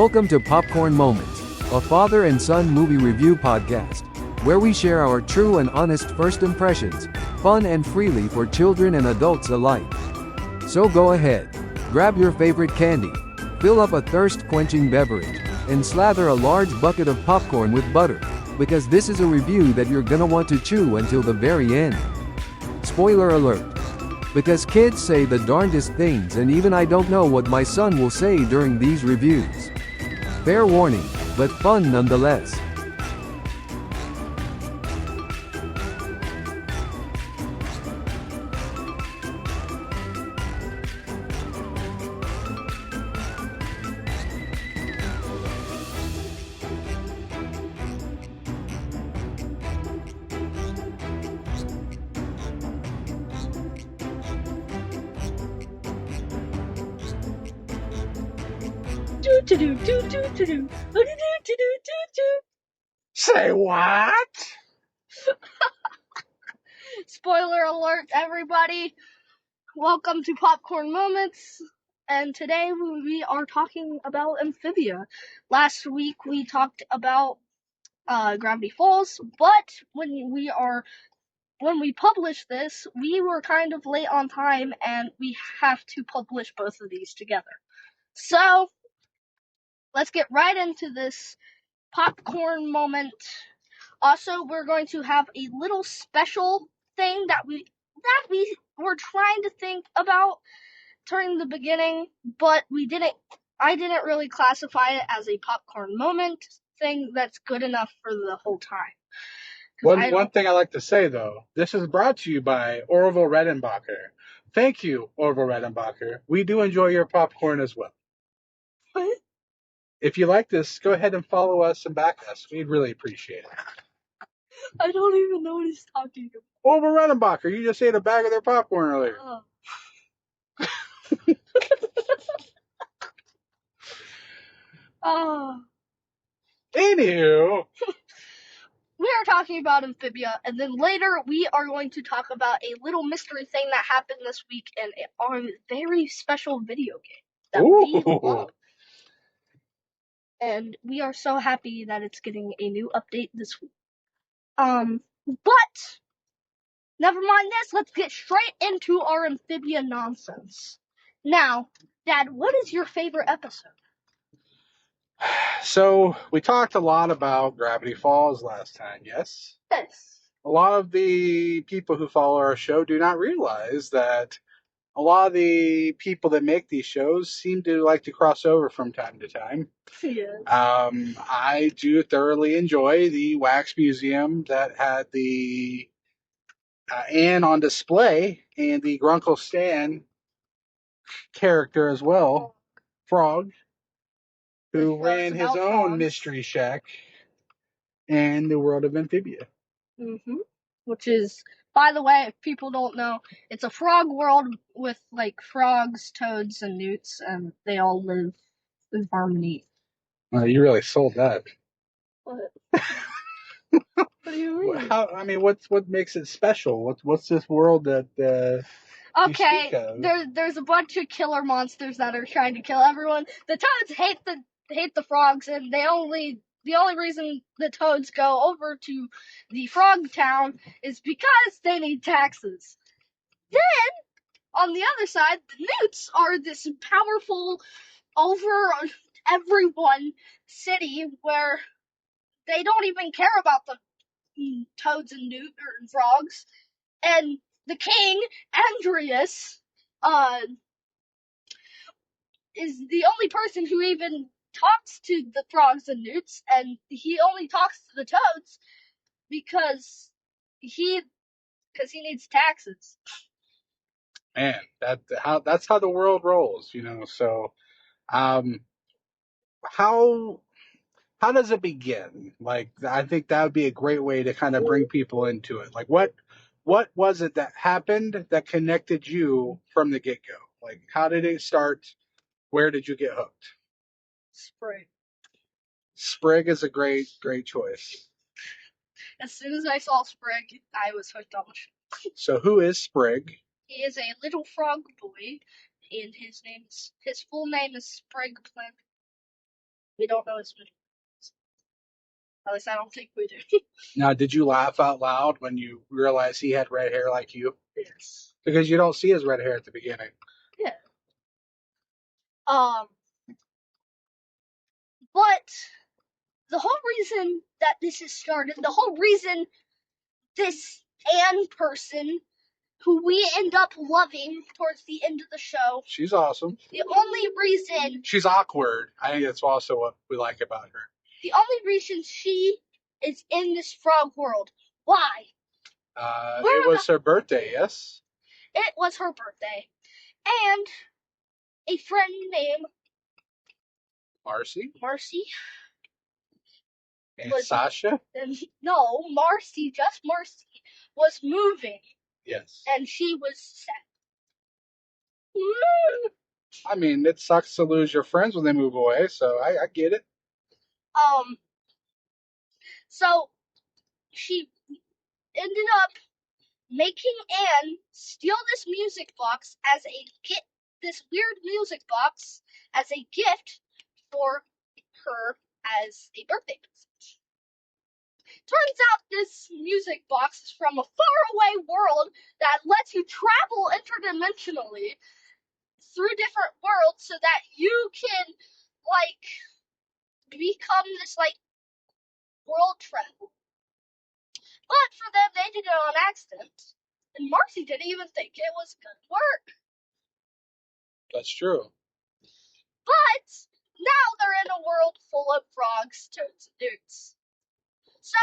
Welcome to Popcorn Moments, a father and son movie review podcast, where we share our true and honest first impressions, fun and freely for children and adults alike. So go ahead, grab your favorite candy, fill up a thirst-quenching beverage, and slather a large bucket of popcorn with butter, because this is a review that you're gonna want to chew until the very end. Spoiler alert. Because kids say the darndest things, and even I don't know what my son will say during these reviews. Fair warning, but fun nonetheless. Say what? Spoiler alert, everybody. Welcome to Popcorn Moments. And today we are talking about Amphibia. Last week we talked about Gravity Falls, but when we published this, we were kind of late on time and we have to publish both of these together. So, let's get right into this popcorn moment. Also, we're going to have a little special thing that we were trying to think about during the beginning, but I didn't really classify it as a popcorn moment thing that's good enough for the whole time. One thing I like to say, though, this is brought to you by Orville Redenbacher. Thank you, Orville Redenbacher. We do enjoy your popcorn as well. What? If you like this, go ahead and follow us and back us. We'd really appreciate it. I don't even know what he's talking about. Orville Redenbacher, you just ate a bag of their popcorn earlier. Anywho. We are talking about Amphibia, and then later we are going to talk about a little mystery thing that happened this week in our very special video game that we love. And we are so happy that it's getting a new update this week. But never mind this, let's get straight into our Amphibia nonsense. Now, Dad, what is your favorite episode? So, we talked a lot about Gravity Falls last time, yes? Yes. A lot of the people who follow our show do not realize that a lot of the people that make these shows seem to like to cross over from time to time. Yes. I do thoroughly enjoy the Wax Museum that had the Anne on display and the Grunkle Stan character as well, Frog, who ran his own mystery shack in the world of Amphibia. Which is, by the way, if people don't know, it's a frog world with like frogs, toads, and newts, and they all live in harmony. You really sold that. What? What do you mean? What makes it special? What's this world that? Okay, there's a bunch of killer monsters that are trying to kill everyone. The toads hate the frogs, and the only reason the toads go over to the frog town is because they need taxes. Then, on the other side, the newts are this powerful, over everyone city where they don't even care about the toads and frogs. And the king, Andreas, is the only person who even talks to the frogs and newts, and he only talks to the toads because he needs taxes. Man, that's how the world rolls, So, how does it begin? Like, I think that would be a great way to kind of bring people into it. Like, what was it that happened that connected you from the get-go? Like, how did it start? Where did you get hooked? Sprig. Sprig is a great choice. As soon as I saw Sprig, I was hooked on the show. So who is Sprig? He is a little frog boy, and his full name is Sprig Plant. We don't know his middle name. At least I don't think we do. Now, did you laugh out loud when you realized he had red hair like you? Yes. Because you don't see his red hair at the beginning. Yeah. But the whole reason that this is started, the whole reason this Anne person, who we end up loving towards the end of the show, She's awesome. the only reason She's awkward. I think that's also what we like about her. the only reason she is in this frog world. Why? It was her birthday, yes? It was her birthday. And a friend named Marcy? Marcy. And Sasha? No, Marcy, just Marcy, was moving. Yes. And she was sad. I mean, it sucks to lose your friends when they move away, so I get it. So she ended up making Anne steal this music box as a this weird music box as a gift for her as a birthday present. Turns out this music box is from a faraway world that lets you travel interdimensionally through different worlds so that you can become this world travel. But for them, they did it on accident. And Marcy didn't even think it was good work. That's true. But now they're in a world full of frogs, toads, and newts. So,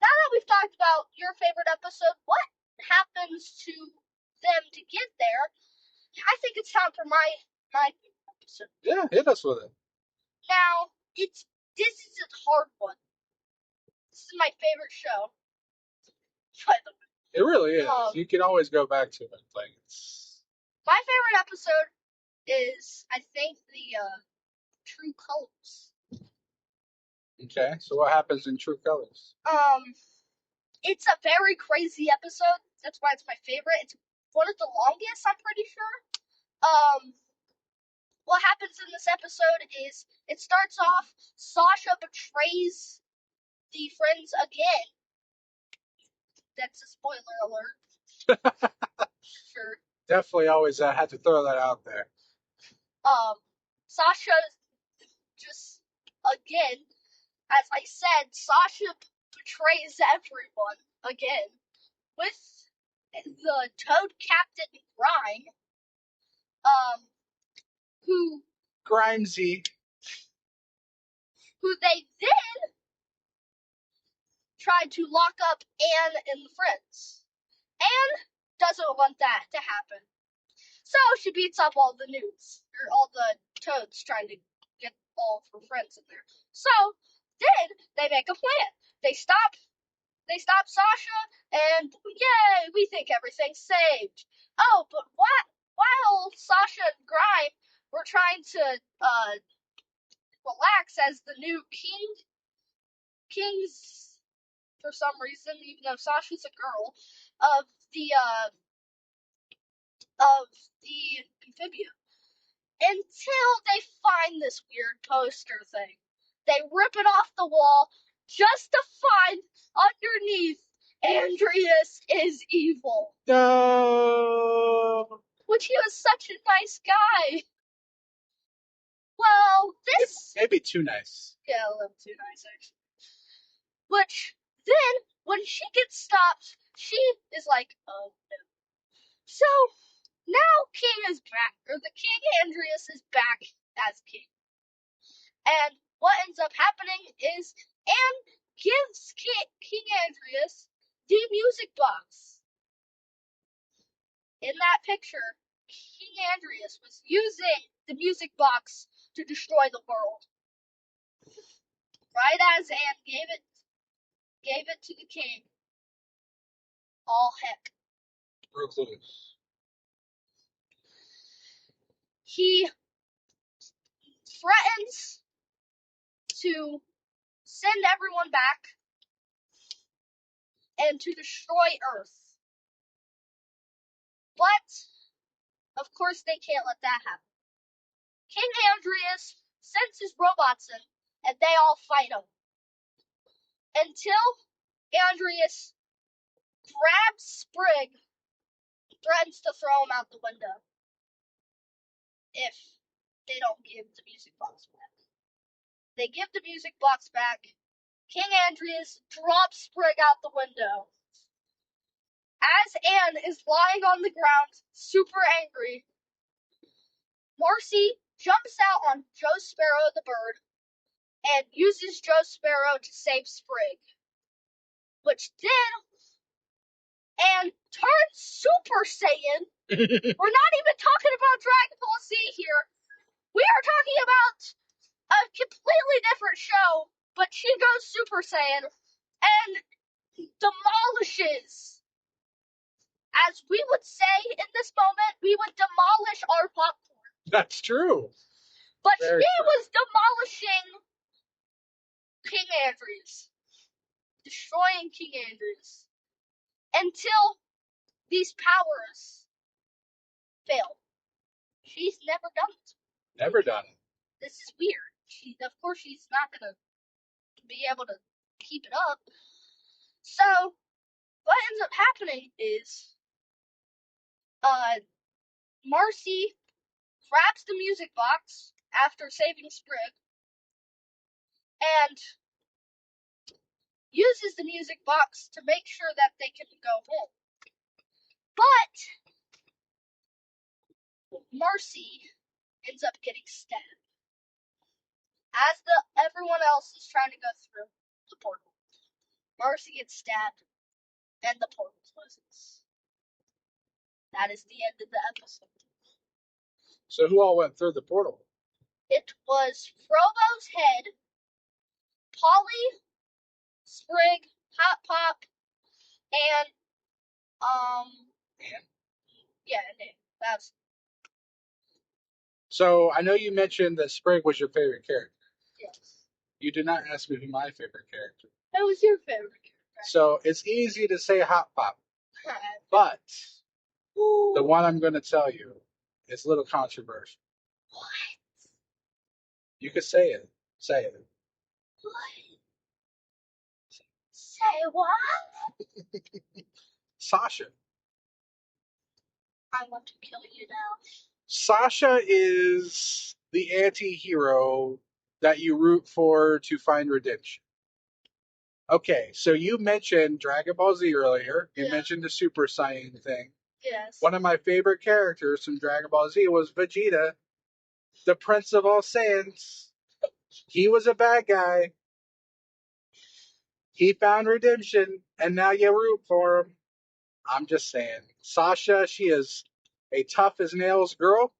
now that we've talked about your favorite episode, what happens to them to get there, I think it's time for my favorite episode. Yeah, hit us with it. Now, this is a hard one. This is my favorite show. By the way. It really is. You can always go back to it. My favorite episode is, I think, the True Colors. Okay, so what happens in True Colors? It's a very crazy episode. That's why it's my favorite. It's one of the longest, I'm pretty sure. What happens in this episode is it starts off, Sasha betrays the friends again. That's a spoiler alert. Sure. Definitely always had to throw that out there. Sasha just, again, as I said, Sasha betrays everyone again with the Toad Captain Grime, who Grimesy. Who they then tried to lock up Anne and the friends. Anne doesn't want that to happen. So she beats up all the newts, or all the toads trying to get all of her friends in there. So then they make a plan. They stop Sasha, and yay, we think everything's saved. Oh, but while Sasha and Grime were trying to relax as the new kings, for some reason, even though Sasha's a girl, of the Amphibia, until they find this weird poster thing. They rip it off the wall just to find underneath Andreas is evil. No. Which he was such a nice guy. Well, this maybe too nice. Yeah, a little too nice actually. Which then, when she gets stopped, she is like, oh no. So now King is back, or the King Andreas is back as king. And what ends up happening is Anne gives King Andreas the music box. In that picture, King Andreas was using the music box to destroy the world. Right as Anne gave it to the king. All heck. Broke loose. He threatens to send everyone back and to destroy Earth. But, of course, they can't let that happen. King Andreas sends his robots in, and they all fight him. Until Andreas grabs Sprig, threatens to throw him out the window if they don't give the music box back. They give the music box back. King Andreas drops Sprig out the window. As Anne is lying on the ground, super angry, Marcy jumps out on Joe Sparrow the bird and uses Joe Sparrow to save Sprig, which then Anne turns Super Saiyan. We're not even talking about Dragon Ball Z here. We are talking about a completely different show, but she goes Super Saiyan and demolishes. As we would say in this moment, we would demolish our popcorn. That's true. But Very she true. was demolishing King Andrews. Destroying King Andrews. Until these powers fail. She's never done it. Never done it. This is weird. Of course, she's not going to be able to keep it up. So, what ends up happening is, Marcy grabs the music box after saving Sprig and uses the music box to make sure that they can go home. But Marcy ends up getting stabbed as everyone else is trying to go through the portal. Marcy gets stabbed and the portal closes. That is the end of the episode. So who all went through the portal? It was Frobo's head, Polly, Sprig, Hot Pop, and Anne? Yeah, that's. So I know you mentioned that Sprig was your favorite character. Yes. You did not ask me who my favorite character. Who was your favorite character? So it's easy to say Hot Pop, but the one I'm going to tell you is a little controversial. What? You could say it. Say it. What? Say what? Sasha. I want to kill you now. Sasha is the anti-hero that you root for to find redemption. Okay, so you mentioned Dragon Ball Z earlier. You mentioned the Super Saiyan thing. Yes. One of my favorite characters from Dragon Ball Z was Vegeta, the Prince of all Saiyans. He was a bad guy. He found redemption, and now you root for him. I'm just saying. Sasha, she is a tough as nails girl,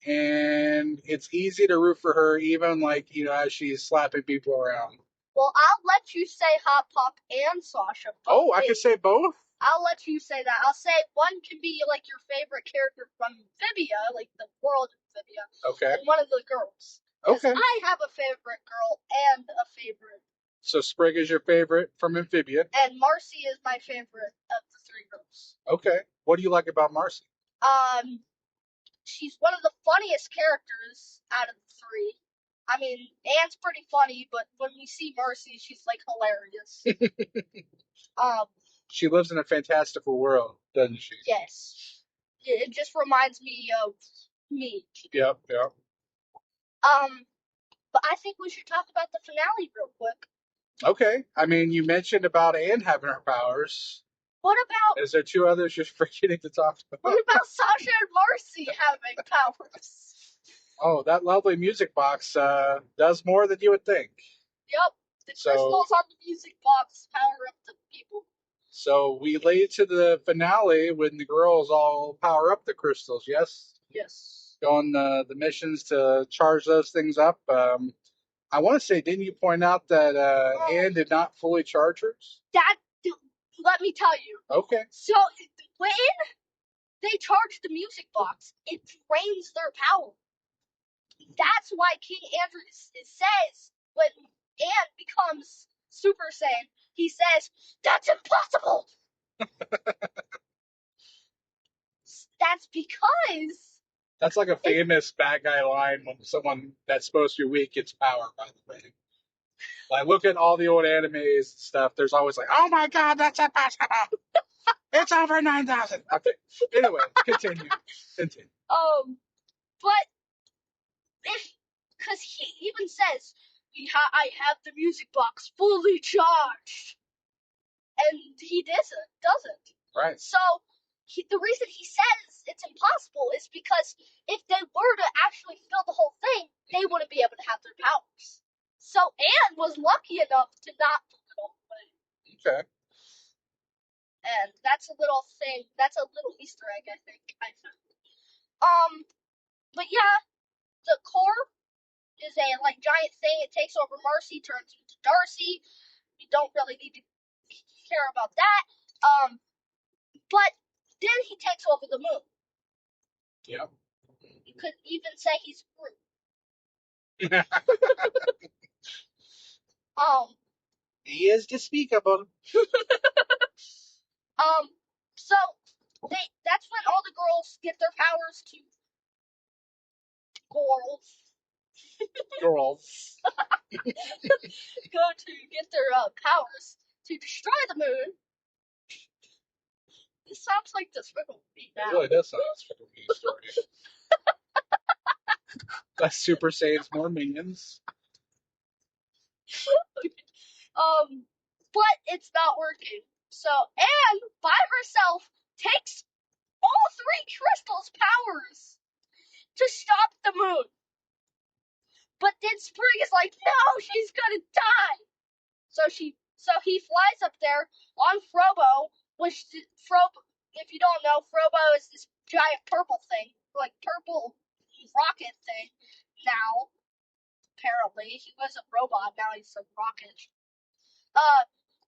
and it's easy to root for her, even as she's slapping people around. Well, I'll let you say Hot Pop and Sasha. Oh, I can say both? I'll let you say that. I'll say one can be like your favorite character from Amphibia, like the world of Amphibia. Okay. And one of the girls. Okay. I have a favorite girl and a favorite. So Sprig is your favorite from Amphibia. And Marcy is my favorite of the three girls. Okay. What do you like about Marcy? She's one of the funniest characters out of the three. I mean, Anne's pretty funny, but when we see Marcy, she's like hilarious. She lives in a fantastical world, doesn't she? Yes. It just reminds me of me. Yep. But I think we should talk about the finale real quick. Okay. I mean, you mentioned about Anne having her powers. What about... Is there two others you're forgetting to talk about? What about Sasha and Marcy having powers? Oh, that lovely music box does more than you would think. Yep. The crystals on the music box power up the people. So we lead to the finale when the girls all power up the crystals, yes? Yes. Go on the missions to charge those things up. I want to say, didn't you point out that Anne did not fully charge hers? Let me tell you. Okay. So, when they charge the music box, it drains their power. That's why King Andrews says, when Anne becomes Super Saiyan, he says, "That's impossible!" That's because That's like a famous bad guy line when someone that's supposed to be weak gets power, by the way. Like, look at all the old animes and stuff. There's always like, oh my god, that's impossible. It's over 9,000. Okay. Anyway, continue. But because he even says, I have the music box fully charged. And he doesn't. Right. So, the reason he says it's impossible is because if they were to actually fill the whole thing, they wouldn't be able to have their powers. So, Anne was lucky enough to not put it all away. Okay. And that's a little thing. That's a little Easter egg, I think, I found. But yeah, the core is a giant thing. It takes over Marcy, turns into Darcy. You don't really need to care about that. But then he takes over the moon. Yep. You could even say he's Groot. He is despicable. So that's when all the girls get their powers to Girls. go to get their powers to destroy the moon. This sounds like Despicable Me now. It really does sound like a Despicable Me story. That's Super Saiyan's more minions. But it's not working. So Anne, by herself, takes all three crystals' powers to stop the moon. But then Spring is like, no, she's gonna die. So he flies up there on Frobo, which if you don't know, Frobo is this giant purple thing, like purple rocket thing. Now, apparently, he was a robot. Now he's a rocket.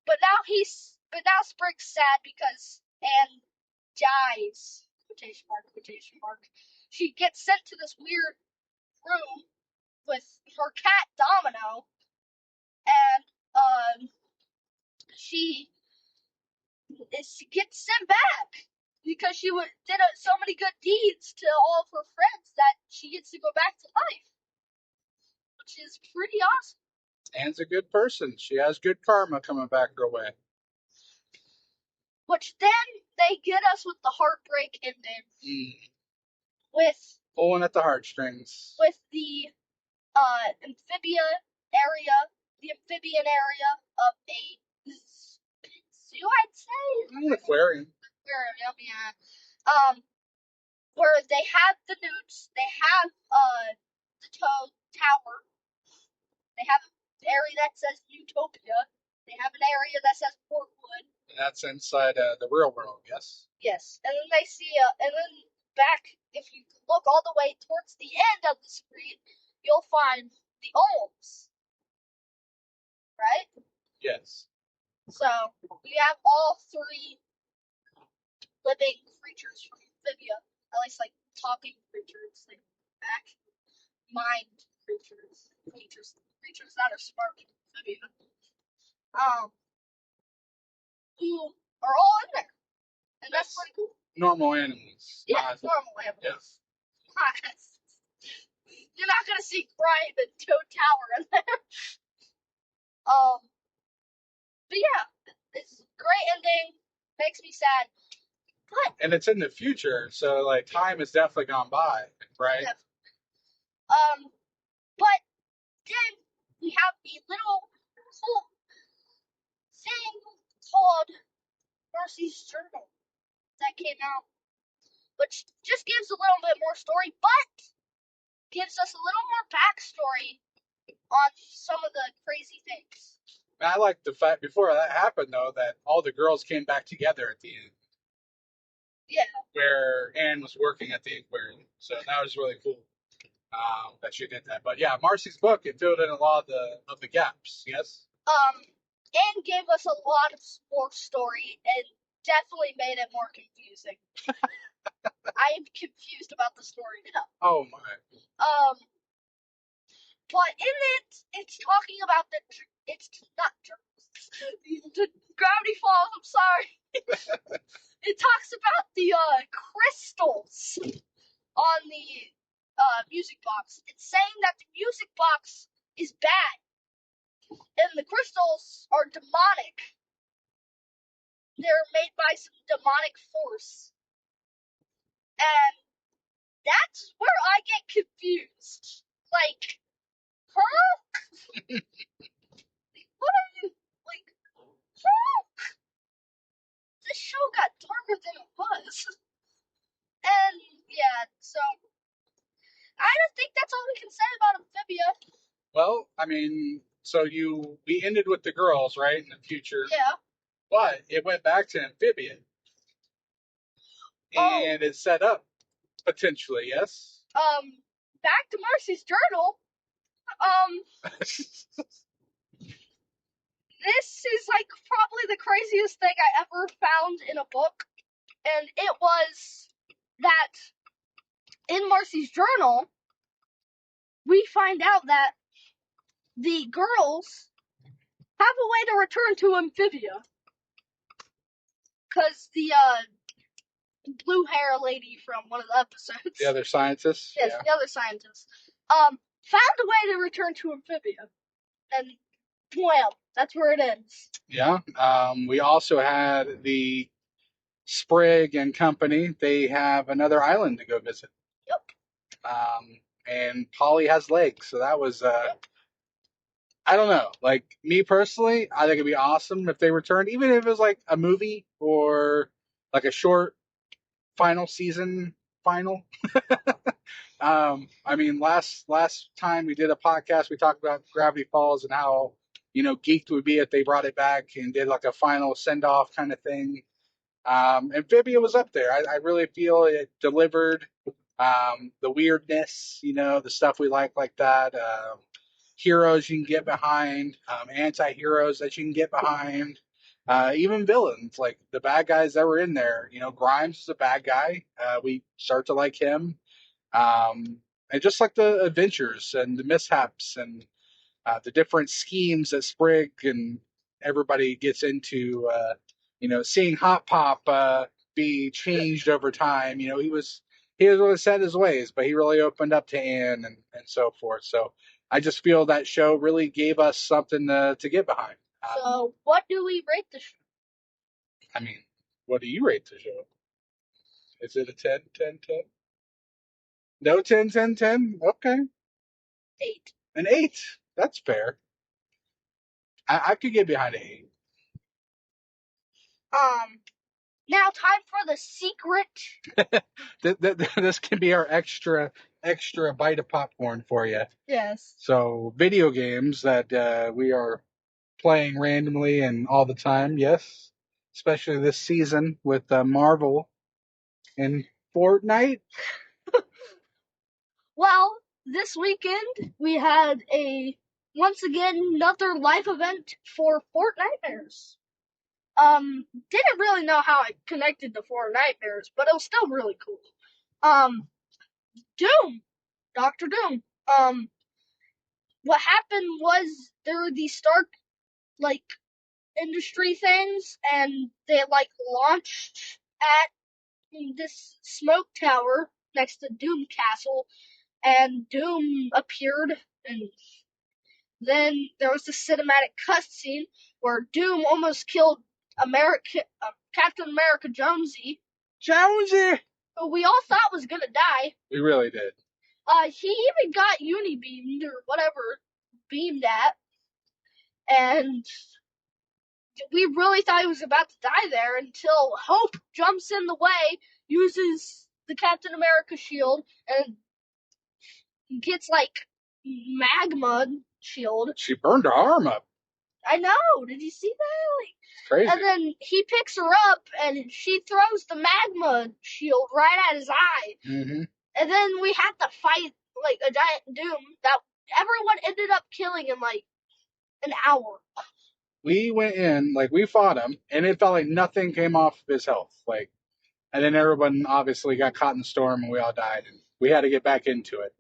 But now Spring's sad because Anne dies. Quotation mark, quotation mark. She gets sent to this weird room with her cat Domino, and she gets sent back because she did so many good deeds to all of her friends that she gets to go back to life, which is pretty awesome. Anne's a good person. She has good karma coming back her way. Which then they get us with the heartbreak ending. With pulling at the heartstrings. With the amphibian area of a zoo, I'd say. An aquarium. Aquarium, yeah. Where they have the newts, they have the tower, they have an area that says Utopia, they have an area that says Portwood. And that's inside the real world, yes? Yes, and then they see, and then back, if you look all the way towards the end of the screen, you'll find the Olms. Right? Yes. So, we have all three living creatures from Amphibia, at least like talking creatures, like actual mind creatures that are smart in Amphibia, who are all in there, and that's pretty cool. Normal animals. Yeah, normal animals. Yes. You're not gonna see Brian the Toad Tower in there. But yeah, it's a great ending. Makes me sad. But and it's in the future, so like time has definitely gone by, right? Definitely. But then we have a little cool thing called Marcy's Journal that came out, which just gives a little bit more story, but gives us a little more backstory on some of the crazy things. I like the fact before that happened, though, that all the girls came back together at the end. Yeah. Where Anne was working at the aquarium. So that was really cool that she did that. But yeah, Marcy's book, it filled in a lot of the gaps, yes? Anne gave us a lot of more story and definitely made it more confusing. I am confused about the story now. Oh my. But in it's talking about the Gravity Falls, I'm sorry. It talks about the crystals on the music box. It's saying that the music box is bad and the crystals are demonic. They're made by some demonic force. And that's where I get confused. Like, huh? What are you, like, huh? This show got darker than it was. And, yeah, so, I don't think that's all we can say about Amphibia. Well, I mean, so we ended with the girls, right, in the future. Yeah. But it went back to Amphibia. And it's set up, potentially, yes? Back to Marcy's journal. This is like probably the craziest thing I ever found in a book. And it was that in Marcy's journal, we find out that the girls have a way to return to Amphibia. Because the blue hair lady from one of the episodes. The other scientists? Yes, yeah. The other scientists. Found a way to return to Amphibia. And, well, that's where it ends. Yeah. We also had the Sprig and company. They have another island to go visit. Yep. And Polly has legs, so that was I don't know. Like me personally, I think it'd be awesome if they returned, even if it was like a movie or like a short final season final. I mean, last time we did a podcast, we talked about Gravity Falls and how geeked would be if they brought it back and did like a final send off kind of thing. Amphibia was up there. I really feel it delivered. The weirdness, the stuff we like that. Heroes you can get behind, anti-heroes that you can get behind, even villains, like the bad guys that were in there. Grimes is a bad guy. We start to like him. And just like the adventures and the mishaps and the different schemes that Sprig and everybody gets into, seeing Hot Pop be changed over time. He was really set his ways, but he really opened up to Anne and so forth. So I just feel that show really gave us something to get behind. So what do we rate the show? I mean, what do you rate the show? Is it a 10, 10, 10? No 10, 10, 10? Okay. 8. An 8. That's fair. I could get behind an 8. Now time for the secret. This can be our extra bite of popcorn for you. Yes. So video games that we are playing randomly and all the time, yes. Especially this season with Marvel and Fortnite. Well, this weekend we had once again another live event for Fortnitemares. Didn't really know how I connected to Fortnitemares, but it was still really cool. Doom, Dr. Doom. What happened was there were these Stark industry things, and they launched at this smoke tower next to Doom Castle, and Doom appeared, and then there was the cinematic cutscene where Doom almost killed Captain America Jonesy. Jonesy! Who we all thought was gonna die. We really did. He even got unibeamed or whatever beamed at, and we really thought he was about to die there until Hope jumps in the way, uses the Captain America shield, and gets magma shield. She burned her arm up. I know. Did you see that? It's crazy. And then he picks her up, and she throws the magma shield right at his eye. Mm-hmm. And then we had to fight a giant Doom that everyone ended up killing in an hour. We went in, we fought him, and it felt like nothing came off of his health. And then everyone obviously got caught in the storm, and we all died, and we had to get back into it.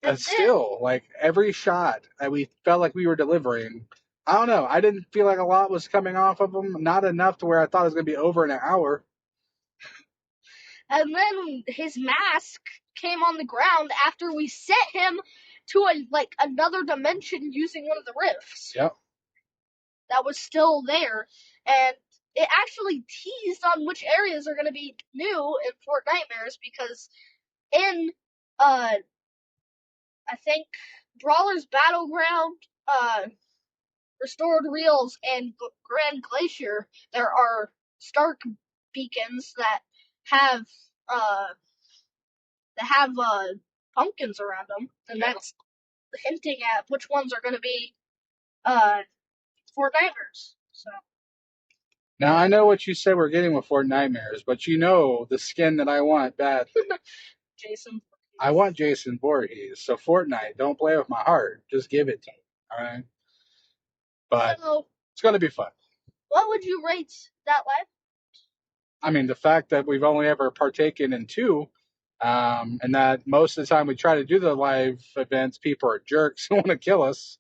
But still, every shot that we felt like we were delivering, I don't know. I didn't feel like a lot was coming off of him. Not enough to where I thought it was going to be over in an hour. And then his mask came on the ground after we sent him to another dimension using one of the rifts. Yep. That was still there, and it actually teased on which areas are going to be new in Fortnitemares, because in I think Brawler's Battleground, Restored Reels, and Grand Glacier, there are Stark beacons that have pumpkins around them, and that's hinting at which ones are going to be Fortnitemares. So. Now, I know what you said we're getting with Fortnitemares, but you know the skin that I want badly. Jason. I want Jason Voorhees. So Fortnite, don't play with my heart. Just give it to me. All right? But So, it's going to be fun. what would you rate that live? I mean, the fact that we've only ever partaken in 2, and that most of the time we try to do the live events, people are jerks who want to kill us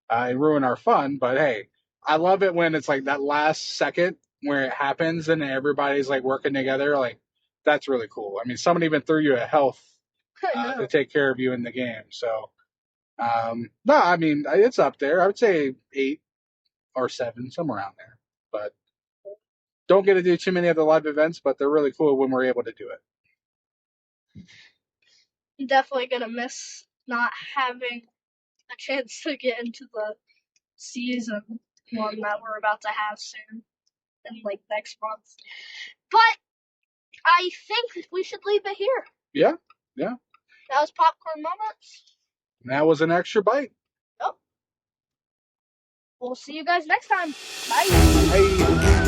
and ruin our fun. But hey, I love it when it's like that last second where it happens and everybody's like working together. Like, that's really cool. I mean, someone even threw you a health to take care of you in the game. So, no, I mean, it's up there. I would say 8 or 7, somewhere around there. But don't get to do too many of the live events, but they're really cool when we're able to do it. I'm definitely going to miss not having a chance to get into the season 1 that we're about to have soon, in next month. But I think we should leave it here. Yeah. That was Popcorn Moments. And that was an extra bite. Yep. We'll see you guys next time. Bye. Hey.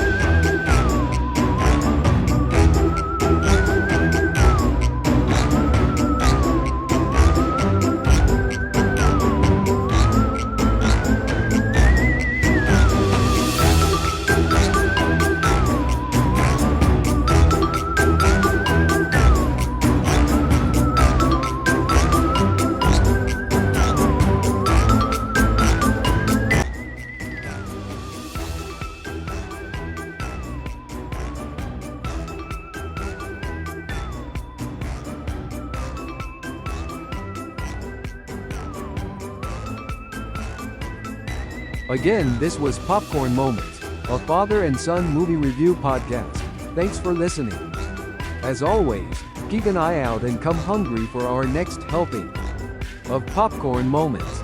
Again, this was Popcorn Moments, a father and son movie review podcast. Thanks for listening. As always, keep an eye out and come hungry for our next helping of Popcorn Moments.